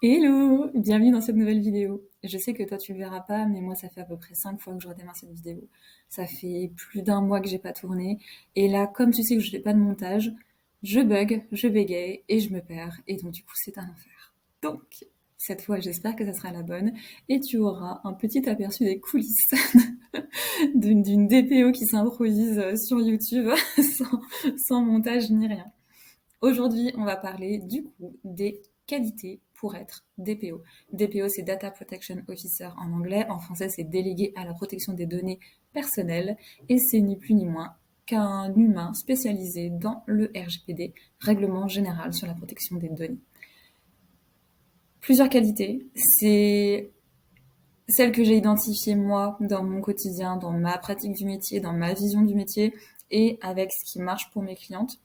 Hello, bienvenue dans cette nouvelle vidéo. Je sais que toi tu le verras pas, mais moi ça fait à peu près 5 fois que je redémarre cette vidéo. Ça fait plus d'un mois que j'ai pas tourné. Et là, comme tu sais que je fais pas de montage, je bug, je bégaye et je me perds. Et donc du coup c'est un enfer. Donc, cette fois j'espère que ça sera la bonne. Et tu auras un petit aperçu des coulisses d'une DPO qui s'improvise sur YouTube sans montage ni rien. Aujourd'hui, on va parler du coup des qualités pour être DPO. DPO, c'est Data Protection Officer en anglais. En français, c'est délégué à la protection des données personnelles. Et c'est ni plus ni moins qu'un humain spécialisé dans le RGPD, Règlement général sur la protection des données. Plusieurs qualités. C'est celles que j'ai identifiées moi dans mon quotidien, dans ma pratique du métier, dans ma vision du métier et avec ce qui marche pour mes clientes.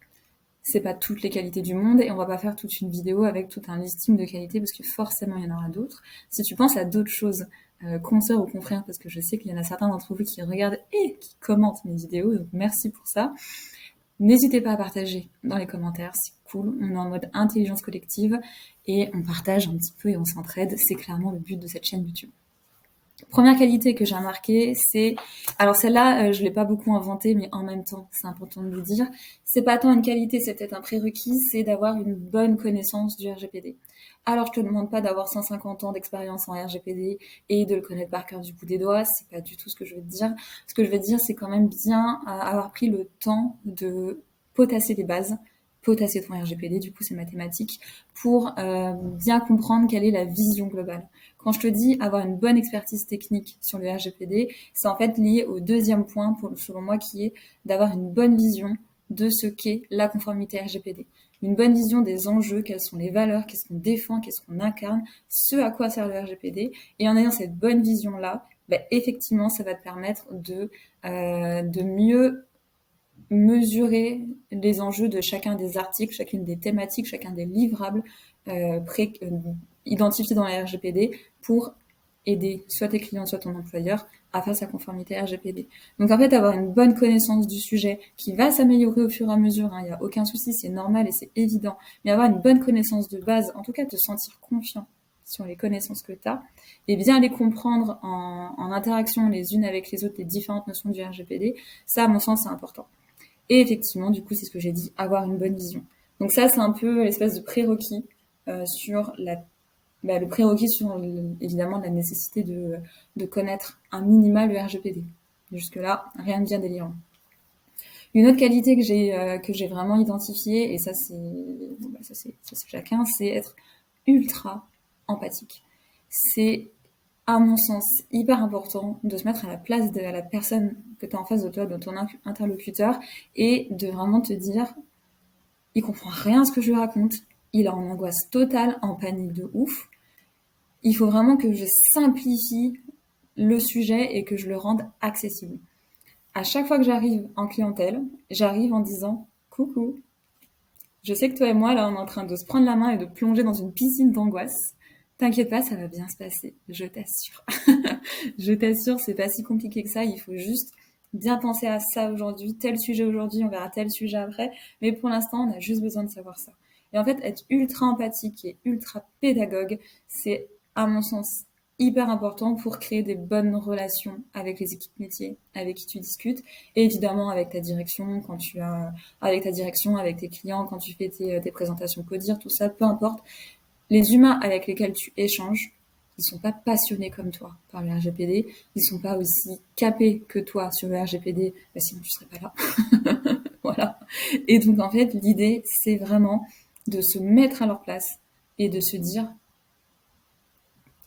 C'est pas toutes les qualités du monde et on va pas faire toute une vidéo avec tout un listing de qualités parce que forcément il y en aura d'autres. Si tu penses à d'autres choses, consoeurs ou confrères, parce que je sais qu'il y en a certains d'entre vous qui regardent et qui commentent mes vidéos, donc merci pour ça. N'hésitez pas à partager dans les commentaires, c'est cool. On est en mode intelligence collective et on partage un petit peu et on s'entraide. C'est clairement le but de cette chaîne YouTube. Première qualité que j'ai remarquée, c'est... Alors celle-là, je l'ai pas beaucoup inventée, mais en même temps, c'est important de le dire. C'est pas tant une qualité, c'est peut-être un prérequis, c'est d'avoir une bonne connaissance du RGPD. Alors je te demande pas d'avoir 150 ans d'expérience en RGPD et de le connaître par cœur du bout des doigts, c'est pas du tout ce que je veux te dire. Ce que je veux te dire, c'est quand même bien avoir pris le temps de potasser les bases, potasser ton RGPD, du coup c'est mathématique, pour bien comprendre quelle est la vision globale. Quand je te dis avoir une bonne expertise technique sur le RGPD, c'est en fait lié au deuxième point, selon moi, qui est d'avoir une bonne vision de ce qu'est la conformité RGPD. Une bonne vision des enjeux, quelles sont les valeurs, qu'est-ce qu'on défend, qu'est-ce qu'on incarne, ce à quoi sert le RGPD. Et en ayant cette bonne vision-là, effectivement, ça va te permettre de mieux mesurer les enjeux de chacun des articles, chacune des thématiques, chacun des livrables identifiés dans la RGPD pour aider soit tes clients, soit ton employeur à faire sa conformité RGPD. Donc en fait, avoir une bonne connaissance du sujet qui va s'améliorer au fur et à mesure, il n'y a aucun souci, c'est normal et c'est évident, mais avoir une bonne connaissance de base, en tout cas te sentir confiant sur les connaissances que tu as, et bien les comprendre en interaction les unes avec les autres, les différentes notions du RGPD, ça, à mon sens, c'est important. Et effectivement, du coup, c'est ce que j'ai dit, avoir une bonne vision. Donc ça, c'est un peu l'espèce de prérequis sur le prérequis sur évidemment la nécessité de connaître un minima le RGPD. Jusque-là, rien de bien délirant. Une autre qualité que j'ai vraiment identifiée, et ça c'est chacun, c'est être ultra empathique. C'est à mon sens, hyper important de se mettre à la place de la personne que tu as en face de toi, de ton interlocuteur, et de vraiment te dire, il comprend rien à ce que je lui raconte, il est en angoisse totale, en panique de ouf. Il faut vraiment que je simplifie le sujet et que je le rende accessible. À chaque fois que j'arrive en clientèle, j'arrive en disant, coucou, je sais que toi et moi, là, on est en train de se prendre la main et de plonger dans une piscine d'angoisse. T'inquiète pas, ça va bien se passer, je t'assure. Je t'assure, c'est pas si compliqué que ça. Il faut juste bien penser à ça aujourd'hui, tel sujet aujourd'hui, on verra tel sujet après. Mais pour l'instant, on a juste besoin de savoir ça. Et en fait, être ultra empathique et ultra pédagogue, c'est, à mon sens, hyper important pour créer des bonnes relations avec les équipes métiers avec qui tu discutes et évidemment avec ta direction avec ta direction, avec tes clients, quand tu fais tes présentations codir, tout ça, peu importe. Les humains avec lesquels tu échanges, ils sont pas passionnés comme toi par le RGPD, ils sont pas aussi capés que toi sur le RGPD, sinon tu serais pas là. Voilà. Et donc en fait, l'idée, c'est vraiment de se mettre à leur place et de se dire,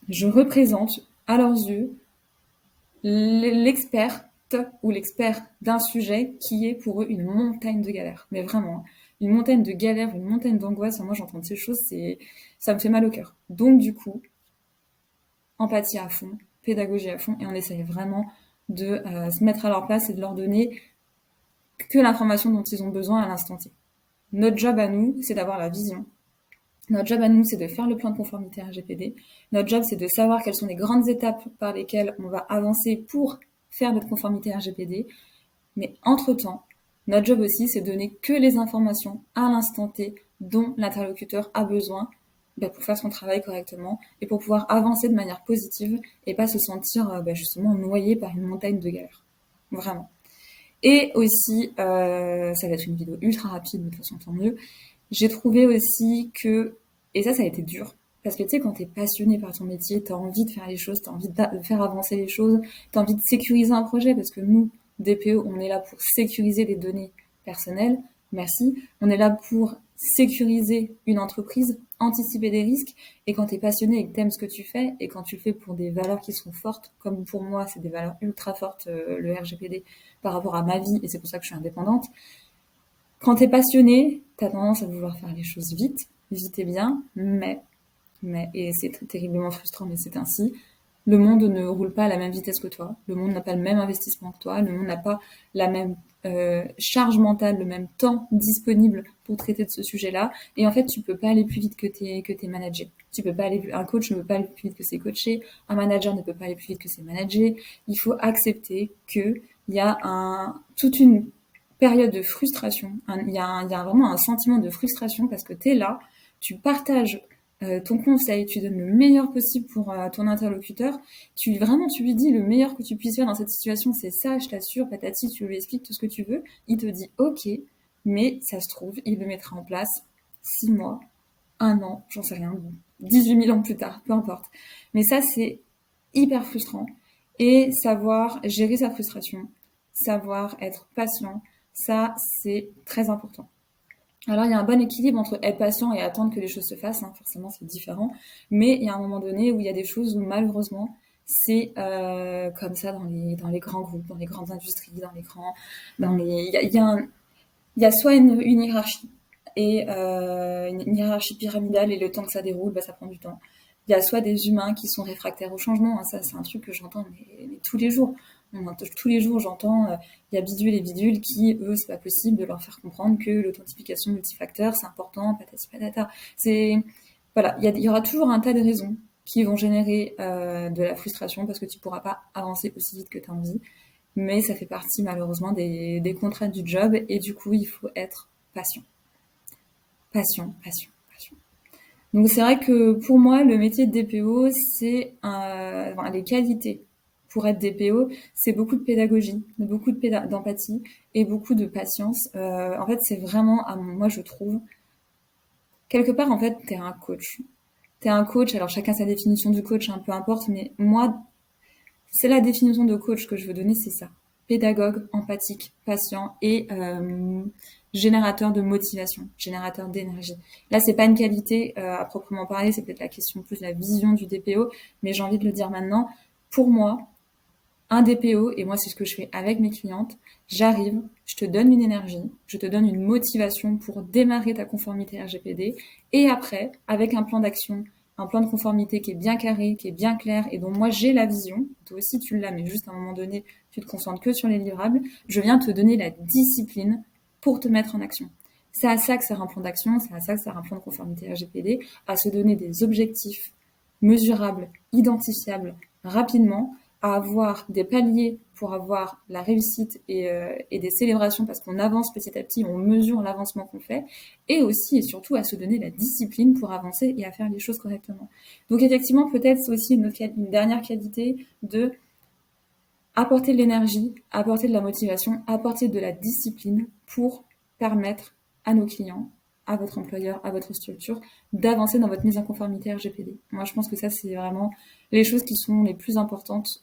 je représente à leurs yeux l'experte ou l'expert d'un sujet qui est pour eux une montagne de galères. Mais vraiment, une montagne de galères, une montagne d'angoisse. Moi, j'entends ces choses, ça me fait mal au cœur. Donc, du coup, empathie à fond, pédagogie à fond, et on essaye vraiment de se mettre à leur place et de leur donner que l'information dont ils ont besoin à l'instant T. Notre job à nous, c'est d'avoir la vision. Notre job à nous, c'est de faire le plan de conformité RGPD. Notre job, c'est de savoir quelles sont les grandes étapes par lesquelles on va avancer pour faire notre conformité RGPD. Mais entre-temps, notre job aussi, c'est de donner que les informations à l'instant T dont l'interlocuteur a besoin pour faire son travail correctement et pour pouvoir avancer de manière positive et pas se sentir justement noyé par une montagne de galères. Vraiment. Et aussi, ça va être une vidéo ultra rapide, mais de toute façon tant mieux, j'ai trouvé aussi que, et ça a été dur, parce que tu sais, quand t'es passionné par ton métier, t'as envie de faire les choses, t'as envie de faire avancer les choses, t'as envie de sécuriser un projet, parce que nous, DPO, on est là pour sécuriser les données personnelles, merci, on est là pour sécuriser une entreprise, anticiper des risques, et quand t'es passionné et que t'aimes ce que tu fais, et quand tu le fais pour des valeurs qui sont fortes, comme pour moi, c'est des valeurs ultra fortes, le RGPD, par rapport à ma vie, et c'est pour ça que je suis indépendante, quand t'es passionné, t'as tendance à vouloir faire les choses vite et bien, et c'est terriblement frustrant, mais c'est ainsi. Le monde ne roule pas à la même vitesse que toi. Le monde n'a pas le même investissement que toi. Le monde n'a pas la même charge mentale, le même temps disponible pour traiter de ce sujet-là. Et en fait, tu peux pas aller plus vite que tes managers. Tu peux pas un coach ne peut pas aller plus vite que ses coachés. Un manager ne peut pas aller plus vite que ses managers. Il faut accepter que il y a toute une période de frustration. Il y a vraiment un sentiment de frustration parce que tu es là, tu partages ton conseil, tu donnes le meilleur possible pour ton interlocuteur. Tu lui dis le meilleur que tu puisses faire dans cette situation, c'est ça, je t'assure, patati, tu lui expliques tout ce que tu veux. Il te dit ok, mais ça se trouve, il le mettra en place 6 mois, 1 an, j'en sais rien, 18 000 ans plus tard, peu importe. Mais ça, c'est hyper frustrant. Et savoir gérer sa frustration, savoir être patient, ça, c'est très important. Alors, il y a un bon équilibre entre être patient et attendre que les choses se fassent, hein. Forcément, c'est différent. Mais il y a un moment donné où il y a des choses où, malheureusement, c'est comme ça dans les grands groupes, dans les grandes industries, il y a soit une hiérarchie et une hiérarchie pyramidale et le temps que ça déroule, ça prend du temps. Il y a soit des humains qui sont réfractaires au changement, hein, ça c'est un truc que j'entends mais tous les jours. Tous les jours j'entends il y a bidule et bidule qui, eux, c'est pas possible de leur faire comprendre que l'authentification multifacteur c'est important, patati patata. Voilà, il y aura toujours un tas de raisons qui vont générer de la frustration parce que tu pourras pas avancer aussi vite que tu as envie. Mais ça fait partie malheureusement des contraintes du job et du coup il faut être patient. Patient. Donc c'est vrai que pour moi le métier de DPO les qualités pour être DPO c'est beaucoup de pédagogie, beaucoup d'empathie et beaucoup de patience. En fait c'est vraiment moi je trouve quelque part en fait t'es un coach. T'es un coach, alors chacun sa définition du coach, peu importe, mais moi c'est la définition de coach que je veux donner, c'est ça. Pédagogue, empathique, patient et générateur de motivation, générateur d'énergie. Là, c'est pas une qualité à proprement parler, c'est peut-être la question plus la vision du DPO, mais j'ai envie de le dire maintenant. Pour moi, un DPO, et moi c'est ce que je fais avec mes clientes, j'arrive, je te donne une énergie, je te donne une motivation pour démarrer ta conformité RGPD, et après, avec un plan d'action, un plan de conformité qui est bien carré, qui est bien clair, et dont moi j'ai la vision, toi aussi tu l'as, mais juste à un moment donné, tu te concentres que sur les livrables, je viens te donner la discipline pour te mettre en action. C'est à ça que sert un plan d'action, c'est à ça que sert un plan de conformité RGPD, à se donner des objectifs mesurables, identifiables, rapidement, à avoir des paliers pour avoir la réussite et des célébrations parce qu'on avance petit à petit, on mesure l'avancement qu'on fait, et aussi et surtout à se donner la discipline pour avancer et à faire les choses correctement. Donc effectivement, peut-être c'est aussi une dernière qualité de apporter de l'énergie, apporter de la motivation, apporter de la discipline pour permettre à nos clients, à votre employeur, à votre structure, d'avancer dans votre mise en conformité RGPD. Moi, je pense que ça, c'est vraiment les choses qui sont les plus importantes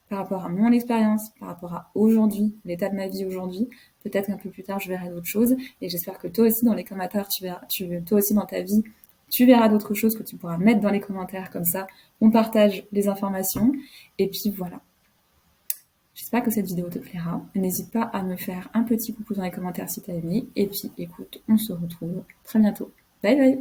par rapport à mon expérience, par rapport à aujourd'hui, l'état de ma vie aujourd'hui. Peut-être qu'un peu plus tard, je verrai d'autres choses. Et j'espère que toi aussi, dans les commentaires, toi aussi dans ta vie, tu verras d'autres choses que tu pourras mettre dans les commentaires. Comme ça, on partage les informations. Et puis voilà. J'espère que cette vidéo te plaira. N'hésite pas à me faire un petit coucou dans les commentaires si t'as aimé. Et puis écoute, on se retrouve très bientôt. Bye bye!